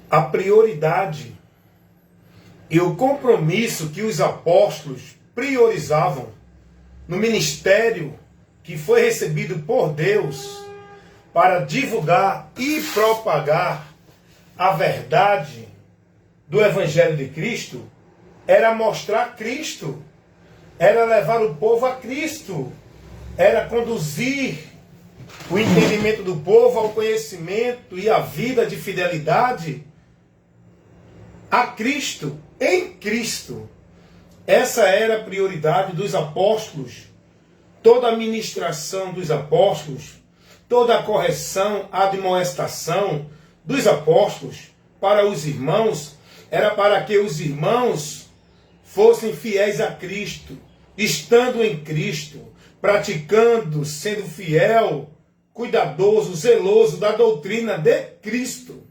a prioridade e o compromisso que os apóstolos priorizavam no ministério que foi recebido por Deus para divulgar e propagar a verdade do Evangelho de Cristo, era mostrar Cristo, era levar o povo a Cristo, era conduzir o entendimento do povo ao conhecimento e à vida de fidelidade a Cristo, em Cristo. Essa era a prioridade dos apóstolos. Toda a ministração dos apóstolos, toda a correção, a admoestação dos apóstolos para os irmãos, era para que os irmãos fossem fiéis a Cristo, estando em Cristo, praticando, sendo fiel, cuidadoso, zeloso da doutrina de Cristo.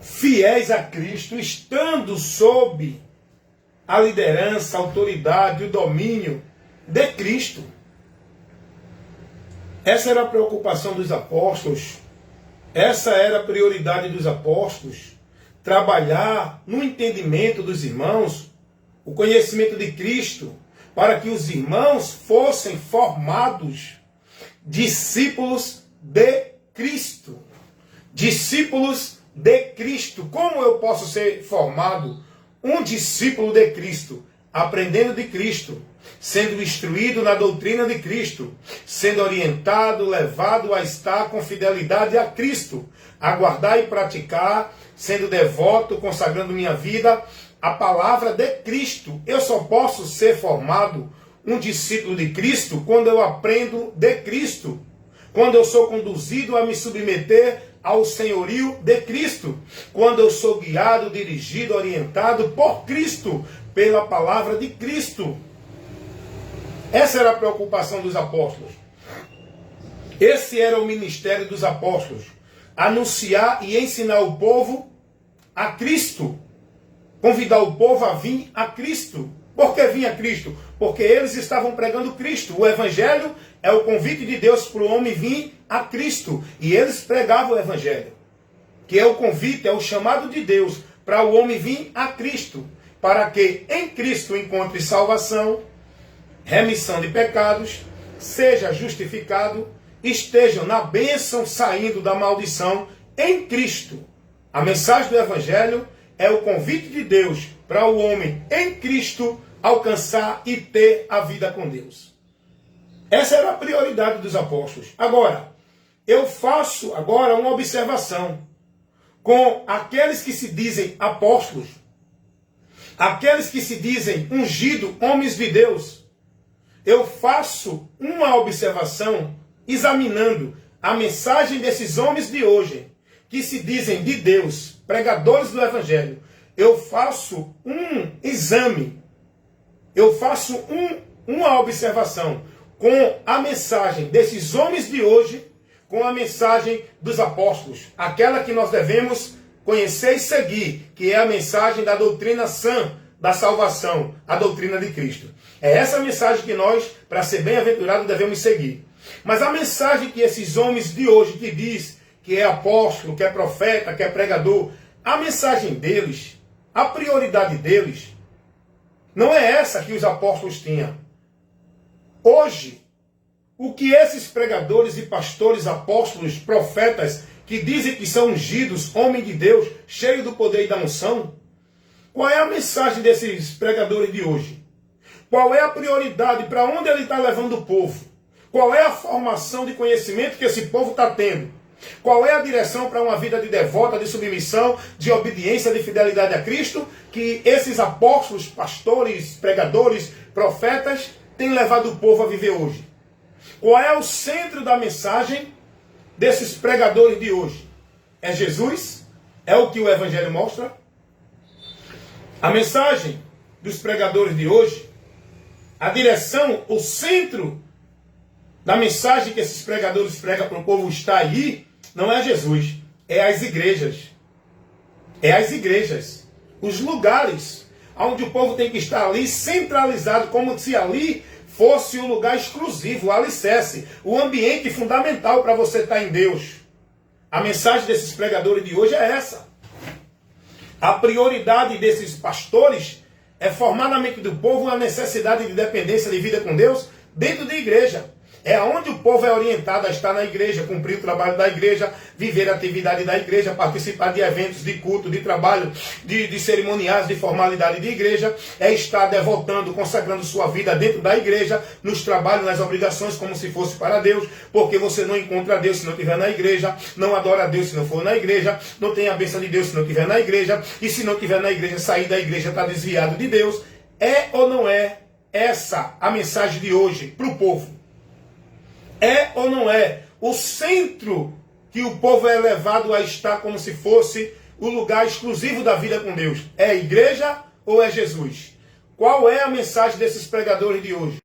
Fiéis a Cristo, estando sob a liderança, a autoridade, o domínio de Cristo. Essa era a preocupação dos apóstolos, essa era a prioridade dos apóstolos, trabalhar no entendimento dos irmãos, o conhecimento de Cristo, para que os irmãos fossem formados discípulos de Cristo. Discípulos de Cristo. Como eu posso ser formado um discípulo de Cristo? Aprendendo de Cristo, sendo instruído na doutrina de Cristo, sendo orientado, levado a estar com fidelidade a Cristo, a guardar e praticar, sendo devoto, consagrando minha vida à palavra de Cristo. Eu só posso ser formado um discípulo de Cristo quando eu aprendo de Cristo, quando eu sou conduzido a me submeter ao senhorio de Cristo, quando eu sou guiado, dirigido, orientado por Cristo, pela palavra de Cristo. Essa era a preocupação dos apóstolos. Esse era o ministério dos apóstolos. Anunciar e ensinar o povo a Cristo. Convidar o povo a vir a Cristo. Por que vir a Cristo? Porque eles estavam pregando Cristo. O Evangelho é o convite de Deus para o homem vir a Cristo. E eles pregavam o Evangelho, que é o convite, é o chamado de Deus para o homem vir a Cristo, para que em Cristo encontre salvação, remissão de pecados, seja justificado, esteja na bênção, saindo da maldição em Cristo. A mensagem do Evangelho é o convite de Deus para o homem em Cristo alcançar e ter a vida com Deus. Essa era a prioridade dos apóstolos. Agora, eu faço agora uma observação com aqueles que se dizem apóstolos, aqueles que se dizem ungidos, homens de Deus. Eu faço uma observação examinando a mensagem desses homens de hoje, que se dizem de Deus, pregadores do Evangelho. Eu faço um exame, eu faço uma observação com a mensagem desses homens de hoje, com a mensagem dos apóstolos, aquela que nós devemos conhecer e seguir, que é a mensagem da doutrina sã, da salvação, a doutrina de Cristo. É essa mensagem que nós, para ser bem-aventurado, devemos seguir. Mas a mensagem que esses homens de hoje, que diz que é apóstolo, que é profeta, que é pregador, a mensagem deles, a prioridade deles, não é essa que os apóstolos tinham. Hoje, o que esses pregadores e pastores, apóstolos, profetas, que dizem que são ungidos, homens de Deus, cheios do poder e da unção, qual é a mensagem desses pregadores de hoje? Qual é a prioridade? Para onde ele está levando o povo? Qual é a formação de conhecimento que esse povo está tendo? Qual é a direção para uma vida de devota, de submissão, de obediência, de fidelidade a Cristo, que esses apóstolos, pastores, pregadores, profetas têm levado o povo a viver hoje? Qual é o centro da mensagem desses pregadores de hoje? É Jesus? É o que o Evangelho mostra? A mensagem dos pregadores de hoje, a direção, o centro da mensagem que esses pregadores pregam para o povo está aí, não é Jesus, é as igrejas. É as igrejas. Os lugares onde o povo tem que estar ali centralizado, como se ali fosse um lugar exclusivo, o alicerce, o ambiente fundamental para você estar em Deus. A mensagem desses pregadores de hoje é essa. A prioridade desses pastores é formar na mente do povo uma necessidade de dependência de vida com Deus dentro da igreja. É onde o povo é orientado a estar na igreja, cumprir o trabalho da igreja, viver a atividade da igreja, participar de eventos, de culto, de trabalho, de cerimoniais, de formalidade de igreja. É estar devotando, consagrando sua vida dentro da igreja, nos trabalhos, nas obrigações, como se fosse para Deus, porque você não encontra Deus se não estiver na igreja, não adora Deus se não for na igreja, não tem a bênção de Deus se não estiver na igreja, e se não estiver na igreja, sair da igreja está desviado de Deus. É ou não é essa a mensagem de hoje para o povo? É ou não é o centro que o povo é levado a estar como se fosse o lugar exclusivo da vida com Deus? É a igreja ou é Jesus? Qual é a mensagem desses pregadores de hoje?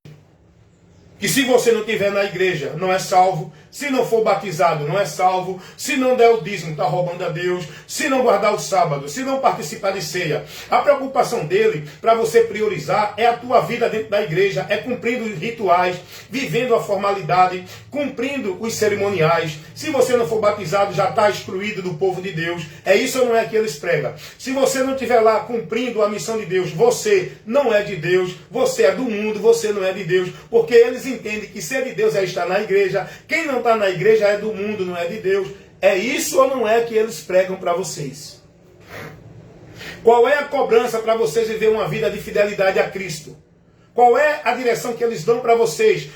Que se você não estiver na igreja, não é salvo. Se não for batizado, não é salvo. Se não der o dízimo, está roubando a Deus. Se não guardar o sábado, se não participar de ceia. A preocupação dele, para você priorizar, é a tua vida dentro da igreja. É cumprindo os rituais, vivendo a formalidade, cumprindo os cerimoniais. Se você não for batizado, já está excluído do povo de Deus. É isso ou não é que eles pregam? Se você não estiver lá cumprindo a missão de Deus, você não é de Deus. Você é do mundo, você não é de Deus. Porque eles entendem que ser de Deus é estar na igreja. Quem não está na igreja é do mundo, não é de Deus. É isso ou não é que eles pregam para vocês? Qual é a cobrança para vocês viver uma vida de fidelidade a Cristo? Qual é a direção que eles dão para vocês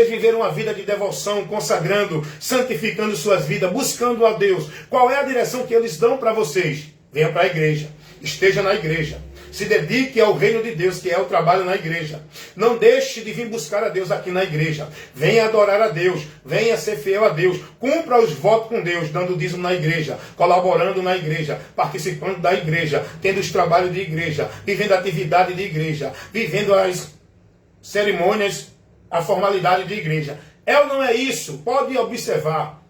viverem uma vida de devoção, consagrando, santificando suas vidas, buscando a Deus? Qual é a direção que eles dão para vocês? Venha para a igreja, esteja na igreja. Se dedique ao reino de Deus, que é o trabalho na igreja. Não deixe de vir buscar a Deus aqui na igreja. Venha adorar a Deus. Venha ser fiel a Deus. Cumpra os votos com Deus, dando dízimo na igreja, colaborando na igreja, participando da igreja, tendo os trabalhos de igreja, vivendo a atividade de igreja, vivendo as cerimônias, a formalidade de igreja. É ou não é isso? Pode observar.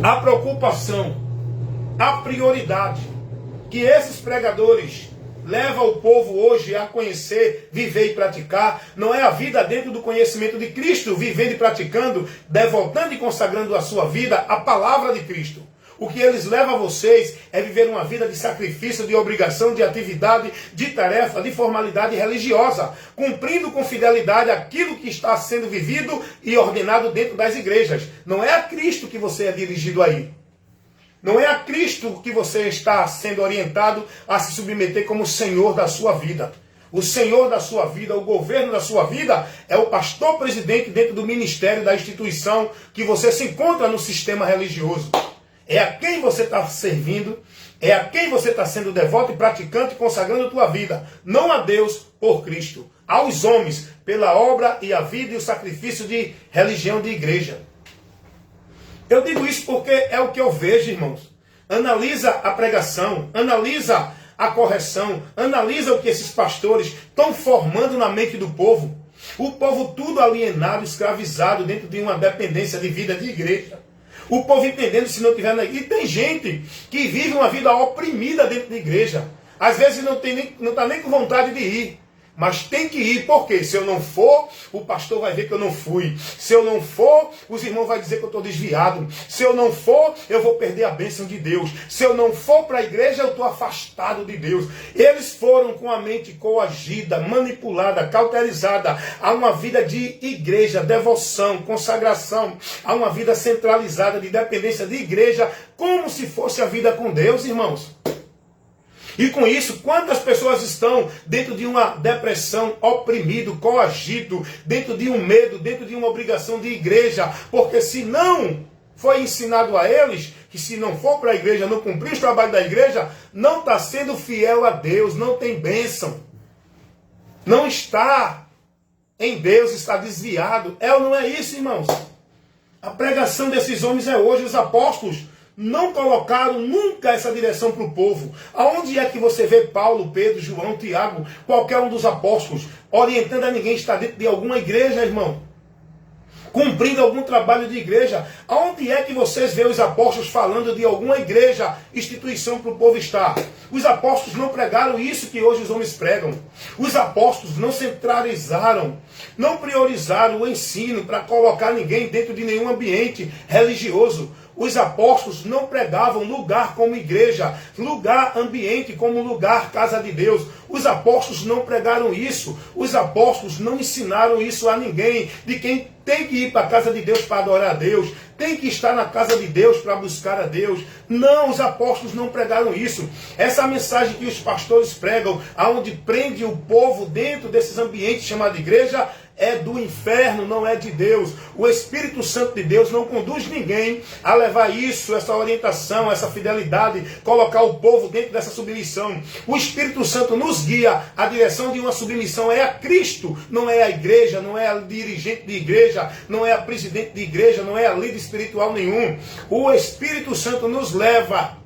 A preocupação, a prioridade que esses pregadores leva o povo hoje a conhecer, viver e praticar, não é a vida dentro do conhecimento de Cristo, vivendo e praticando, devotando e consagrando a sua vida à palavra de Cristo. O que eles levam a vocês é viver uma vida de sacrifício, de obrigação, de atividade, de tarefa, de formalidade religiosa, cumprindo com fidelidade aquilo que está sendo vivido e ordenado dentro das igrejas. Não é a Cristo que você é dirigido aí. Não é a Cristo que você está sendo orientado a se submeter como Senhor da sua vida. O Senhor da sua vida, o governo da sua vida, é o pastor presidente dentro do ministério, da instituição que você se encontra no sistema religioso. É a quem você está servindo, é a quem você está sendo devoto e praticante, consagrando a tua vida. Não a Deus por Cristo. Aos homens, pela obra e a vida e o sacrifício de religião de igreja. Eu digo isso porque é o que eu vejo, irmãos. Analisa a pregação, analisa a correção, analisa o que esses pastores estão formando na mente do povo. O povo tudo alienado, escravizado dentro de uma dependência de vida de igreja. O povo entendendo se não tiver na igreja. E tem gente que vive uma vida oprimida dentro da igreja. Às vezes não está nem com vontade de ir. Mas tem que ir, porque se eu não for, o pastor vai ver que eu não fui. Se eu não for, os irmãos vão dizer que eu estou desviado. Se eu não for, eu vou perder a bênção de Deus. Se eu não for para a igreja, eu estou afastado de Deus. Eles foram com a mente coagida, manipulada, cauterizada a uma vida de igreja, devoção, consagração, a uma vida centralizada de dependência de igreja, como se fosse a vida com Deus, irmãos. E com isso, quantas pessoas estão dentro de uma depressão, oprimido, coagido, dentro de um medo, dentro de uma obrigação de igreja, porque se não foi ensinado a eles, que se não for para a igreja, não cumprir os trabalhos da igreja, não está sendo fiel a Deus, não tem bênção, não está em Deus, está desviado. É ou não é isso, irmãos? A pregação desses homens é hoje, os apóstolos não colocaram nunca essa direção para o povo. Aonde é que você vê Paulo, Pedro, João, Tiago, qualquer um dos apóstolos, orientando a ninguém estar dentro de alguma igreja, irmão? cumprindo algum trabalho de igreja. Aonde é que vocês veem os apóstolos falando de alguma igreja, instituição para o povo estar? Os apóstolos não pregaram isso que hoje os homens pregam. Os apóstolos não centralizaram, não priorizaram o ensino para colocar ninguém dentro de nenhum ambiente religioso. Os apóstolos não pregavam lugar como igreja, lugar, ambiente como lugar, casa de Deus. Os apóstolos não pregaram isso. Os apóstolos não ensinaram isso a ninguém, de quem tem que ir para a casa de Deus para adorar a Deus, tem que estar na casa de Deus para buscar a Deus. Não, os apóstolos não pregaram isso. Essa mensagem que os pastores pregam, aonde prende o povo dentro desses ambientes chamados de igreja, é do inferno, não é de Deus. O Espírito Santo de Deus não conduz ninguém a levar isso, essa orientação, essa fidelidade, colocar o povo dentro dessa submissão. O Espírito Santo nos guia. A direção de uma submissão é a Cristo, não é a igreja, não é a dirigente de igreja, não é a presidente de igreja, não é a líder espiritual nenhum. O Espírito Santo nos leva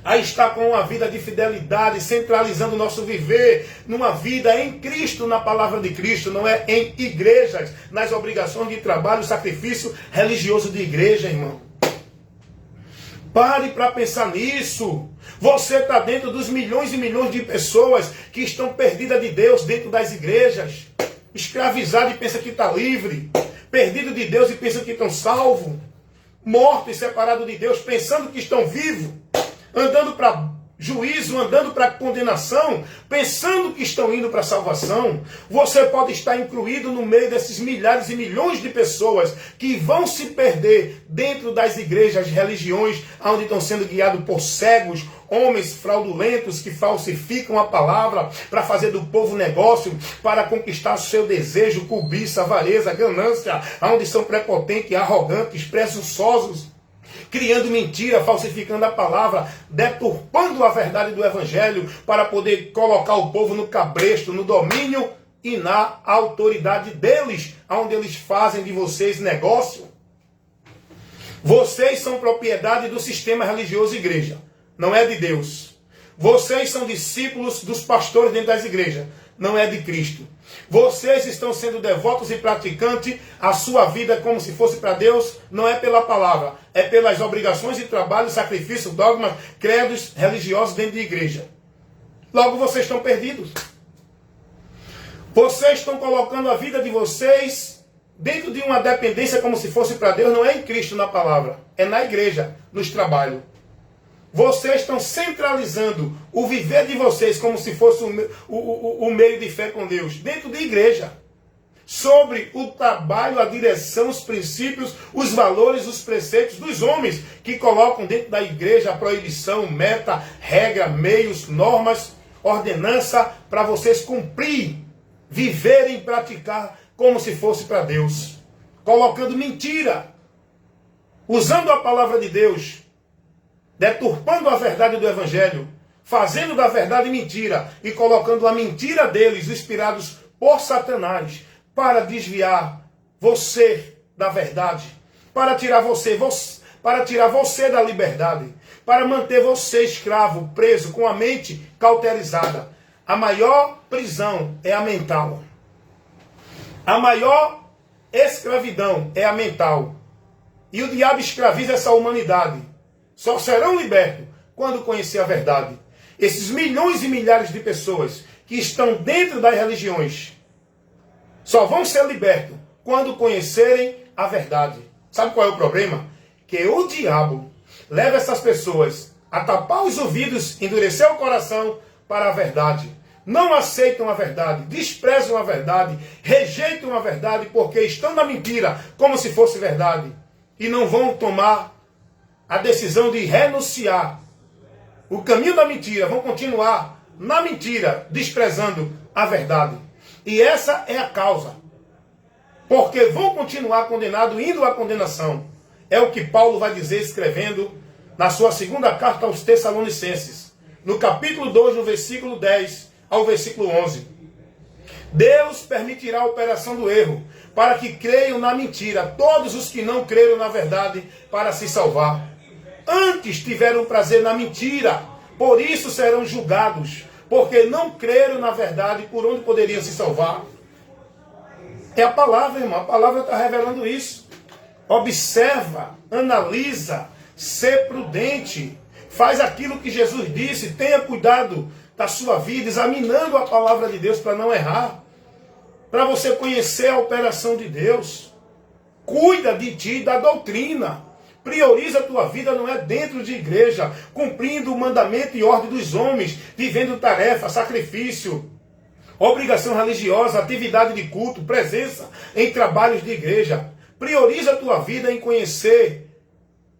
a estar com uma vida de fidelidade, centralizando o nosso viver numa vida em Cristo, na palavra de Cristo, não é em igrejas, nas obrigações de trabalho, sacrifício religioso de igreja, irmão. Pare para pensar nisso. Você está dentro dos milhões e milhões de pessoas que estão perdidas de Deus dentro das igrejas, escravizado e pensa que está livre, perdido de Deus e pensa que estão salvos, morto e separado de Deus, pensando que estão vivos, andando para juízo, andando para condenação, pensando que estão indo para a salvação. Você pode estar incluído no meio desses milhares e milhões de pessoas que vão se perder dentro das igrejas, religiões, onde estão sendo guiados por cegos, homens fraudulentos que falsificam a palavra para fazer do povo negócio, para conquistar o seu desejo, cobiça, avareza, ganância, onde são prepotentes, arrogantes, presunçosos, criando mentira, falsificando a palavra, deturpando a verdade do evangelho para poder colocar o povo no cabresto, no domínio e na autoridade deles, onde eles fazem de vocês negócio. Vocês são propriedade do sistema religioso igreja, não é de Deus. Vocês são discípulos dos pastores dentro das igrejas, não é de Cristo. Vocês estão sendo devotos e praticantes, a sua vida como se fosse para Deus, não é pela palavra, é pelas obrigações de trabalho, sacrifício, dogmas, credos religiosos dentro de igreja. Logo vocês estão perdidos. Vocês estão colocando a vida de vocês dentro de uma dependência como se fosse para Deus, não é em Cristo na palavra, é na igreja, nos trabalhos. Vocês estão centralizando o viver de vocês como se fosse o meio de fé com Deus, dentro da igreja. Sobre o trabalho, a direção, os princípios, os valores, os preceitos dos homens que colocam dentro da igreja a proibição, meta, regra, meios, normas, ordenança para vocês cumprir, viverem, praticar como se fosse para Deus. Colocando mentira, usando a palavra de Deus, deturpando a verdade do evangelho, fazendo da verdade mentira e colocando a mentira deles, inspirados por Satanás, para desviar você da verdade, para tirar você da liberdade, para manter você escravo, preso, com a mente cauterizada. A maior prisão é a mental. A maior escravidão é a mental. E o diabo escraviza essa humanidade. Só serão libertos quando conhecer a verdade. Esses milhões e milhares de pessoas que estão dentro das religiões só vão ser libertos quando conhecerem a verdade. Sabe qual é o problema? Que o diabo leva essas pessoas a tapar os ouvidos, endurecer o coração para a verdade. Não aceitam a verdade, desprezam a verdade, rejeitam a verdade porque estão na mentira como se fosse verdade. E não vão tomar a decisão de renunciar o caminho da mentira, vão continuar na mentira, desprezando a verdade. E essa é a causa. Porque vão continuar condenados, indo à condenação. É o que Paulo vai dizer escrevendo na sua segunda carta aos Tessalonicenses, no capítulo 2, no versículo 10 ao versículo 11. Deus permitirá a operação do erro, para que creiam na mentira todos os que não creram na verdade para se salvar. Antes tiveram prazer na mentira, por isso serão julgados, porque não creram na verdade, por onde poderiam se salvar. É a palavra, irmão, a palavra está revelando isso. observa, analisa, ser prudente, faz aquilo que Jesus disse, tenha cuidado da sua vida, examinando a palavra de Deus para não errar, para você conhecer a operação de Deus. Cuida de ti, da doutrina. Prioriza a tua vida, não é dentro de igreja, cumprindo o mandamento e ordem dos homens, vivendo tarefa, sacrifício, obrigação religiosa, atividade de culto, presença em trabalhos de igreja. Prioriza a tua vida em conhecer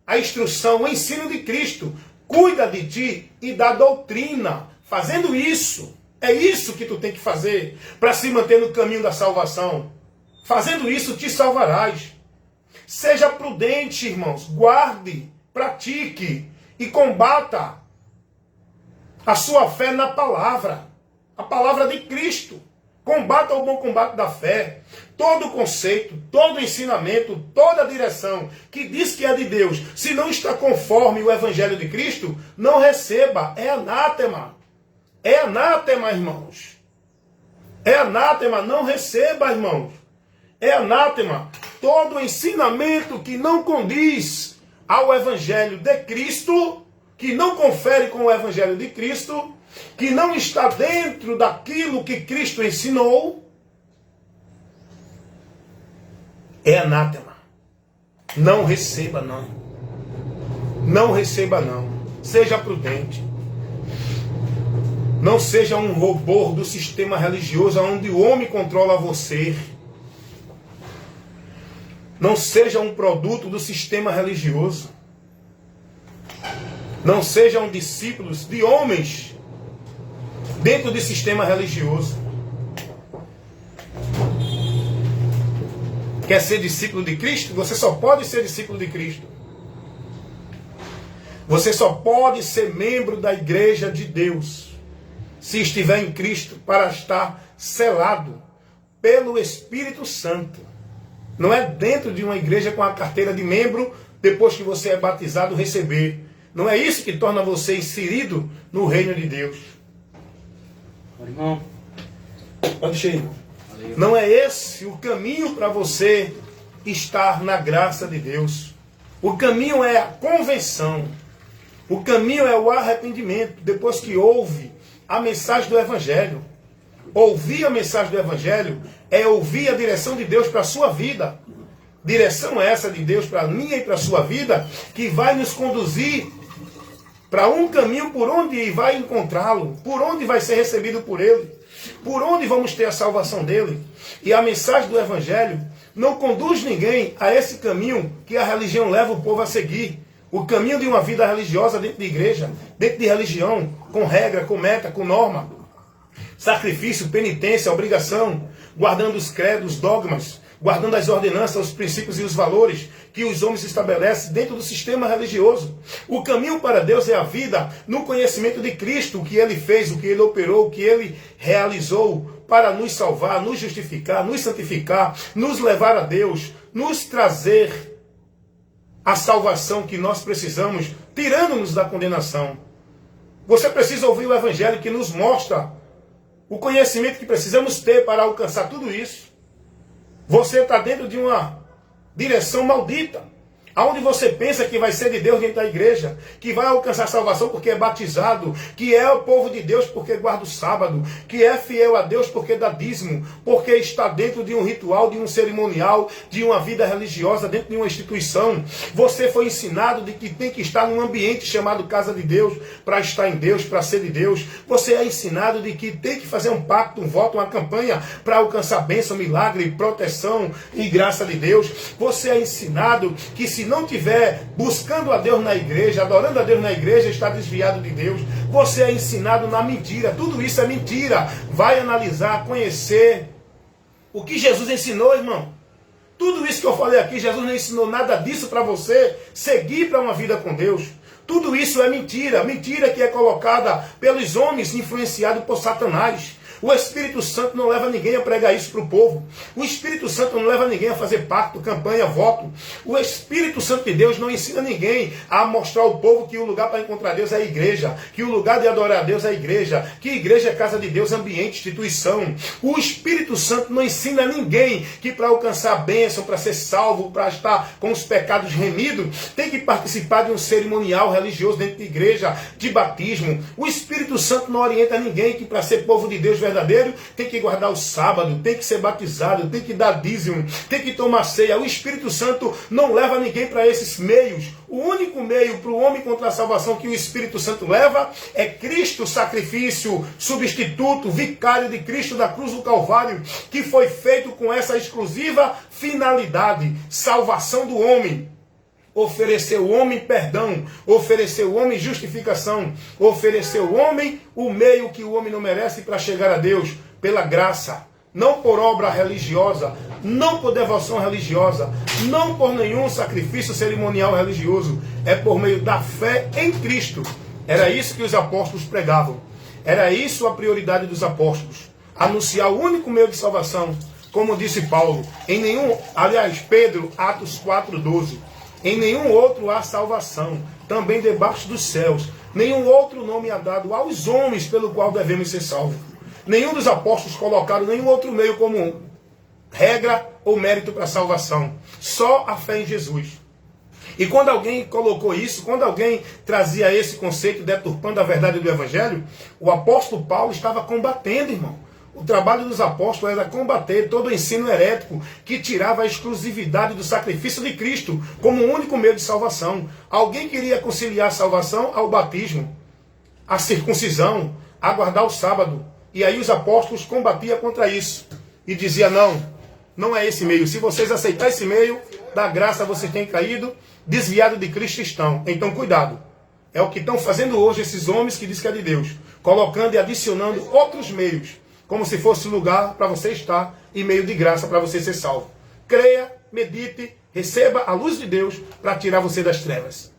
a instrução, o ensino de Cristo. Cuida de ti e da doutrina. Fazendo isso, é isso que tu tem que fazer para se manter no caminho da salvação. Fazendo isso, te salvarás. Seja prudente, irmãos. Guarde, pratique e combata a sua fé na palavra. A palavra de Cristo. Combata o bom combate da fé. Todo conceito, todo ensinamento, toda direção que diz que é de Deus, se não está conforme o Evangelho de Cristo, não receba. É anátema. É anátema, irmãos. É anátema. Não receba, irmãos. É anátema. Todo ensinamento que não condiz ao Evangelho de Cristo, que não confere com o Evangelho de Cristo, que não está dentro daquilo que Cristo ensinou, é anátema. Não receba, não. Não receba, não. Seja prudente. Não seja um robô do sistema religioso onde o homem controla você. Não seja um produto do sistema religioso. Não sejam discípulos de homens dentro do sistema religioso. Quer ser discípulo de Cristo? Você só pode ser discípulo de Cristo. Você só pode ser membro da igreja de Deus se estiver em Cristo, para estar selado pelo Espírito Santo. Não é dentro de uma igreja com a carteira de membro, depois que você é batizado, receber. Não é isso que torna você inserido no reino de Deus. Irmão. Pode deixar, irmão. Não é esse o caminho para você estar na graça de Deus. O caminho é a convenção. O caminho é o arrependimento. Depois que ouve a mensagem do Evangelho. Ouvir a mensagem do Evangelho é ouvir a direção de Deus para a sua vida. Direção essa de Deus para a minha e para a sua vida, que vai nos conduzir para um caminho por onde vai encontrá-lo, por onde vai ser recebido por Ele, por onde vamos ter a salvação dEle. E a mensagem do Evangelho não conduz ninguém a esse caminho que a religião leva o povo a seguir. O caminho de uma vida religiosa dentro de igreja, dentro de religião, com regra, com meta, com norma, sacrifício, penitência, obrigação, guardando os credos, dogmas, guardando as ordenanças, os princípios e os valores que os homens estabelecem dentro do sistema religioso. O caminho para Deus é a vida no conhecimento de Cristo, o que Ele fez, o que Ele operou, o que Ele realizou para nos salvar, nos justificar, nos santificar, nos levar a Deus, nos trazer a salvação que nós precisamos, tirando-nos da condenação. Você precisa ouvir o Evangelho que nos mostra o conhecimento que precisamos ter para alcançar tudo isso. Você está dentro de uma direção maldita, aonde você pensa que vai ser de Deus dentro da igreja, que vai alcançar salvação porque é batizado, que é o povo de Deus porque guarda o sábado, que é fiel a Deus porque dá dízimo, porque está dentro de um ritual, de um cerimonial, de uma vida religiosa, dentro de uma instituição. Você foi ensinado de que tem que estar num ambiente chamado casa de Deus, para estar em Deus, para ser de Deus. Você é ensinado de que tem que fazer um pacto, um voto, uma campanha para alcançar bênção, milagre, proteção e graça de Deus. Você é ensinado que se não estiver buscando a Deus na igreja, adorando a Deus na igreja, está desviado de Deus. Você é ensinado na mentira. Tudo isso é mentira. Vai analisar, conhecer o que Jesus ensinou, irmão. Tudo isso que eu falei aqui, Jesus não ensinou nada disso para você seguir para uma vida com Deus. Tudo isso é mentira. Mentira que é colocada pelos homens influenciados por Satanás. O Espírito Santo não leva ninguém a pregar isso para o povo. O Espírito Santo não leva ninguém a fazer pacto, campanha, voto. O Espírito Santo de Deus não ensina ninguém a mostrar ao povo que o lugar para encontrar Deus é a igreja, que o lugar de adorar a Deus é a igreja, que a igreja é casa de Deus, ambiente, instituição. O Espírito Santo não ensina ninguém que para alcançar a bênção, para ser salvo, para estar com os pecados remidos, tem que participar de um cerimonial religioso dentro de igreja, de batismo. O Espírito Santo não orienta ninguém que para ser povo de Deus verdadeiro tem que guardar o sábado, tem que ser batizado, tem que dar dízimo, tem que tomar ceia. O Espírito Santo não leva ninguém para esses meios. O único meio para o homem encontrar a salvação que o Espírito Santo leva é Cristo, sacrifício, substituto, vicário de Cristo da cruz do Calvário, que foi feito com essa exclusiva finalidade, salvação do homem. Oferecer ao homem perdão, oferecer ao homem justificação, oferecer ao homem o meio que o homem não merece para chegar a Deus, pela graça, não por obra religiosa, não por devoção religiosa, não por nenhum sacrifício cerimonial religioso, é por meio da fé em Cristo. Era isso que os apóstolos pregavam, era isso a prioridade dos apóstolos, anunciar o único meio de salvação, como disse Paulo, Pedro, Atos 4:12. Em nenhum outro há salvação, também debaixo dos céus. Nenhum outro nome há dado aos homens pelo qual devemos ser salvos. Nenhum dos apóstolos colocaram nenhum outro meio como regra ou mérito para a salvação. Só a fé em Jesus. E quando alguém colocou isso, quando alguém trazia esse conceito deturpando a verdade do Evangelho, o apóstolo Paulo estava combatendo, irmão. O trabalho dos apóstolos era combater todo o ensino herético que tirava a exclusividade do sacrifício de Cristo como o único meio de salvação. Alguém queria conciliar a salvação ao batismo, à circuncisão, a guardar o sábado. E aí os apóstolos combatiam contra isso. E dizia não é esse meio. Se vocês aceitarem esse meio, da graça vocês têm caído, desviado de Cristo estão. Então cuidado. É o que estão fazendo hoje esses homens que dizem que é de Deus. Colocando e adicionando outros meios. Como se fosse lugar para você estar e meio de graça para você ser salvo. Creia, medite, receba a luz de Deus para tirar você das trevas.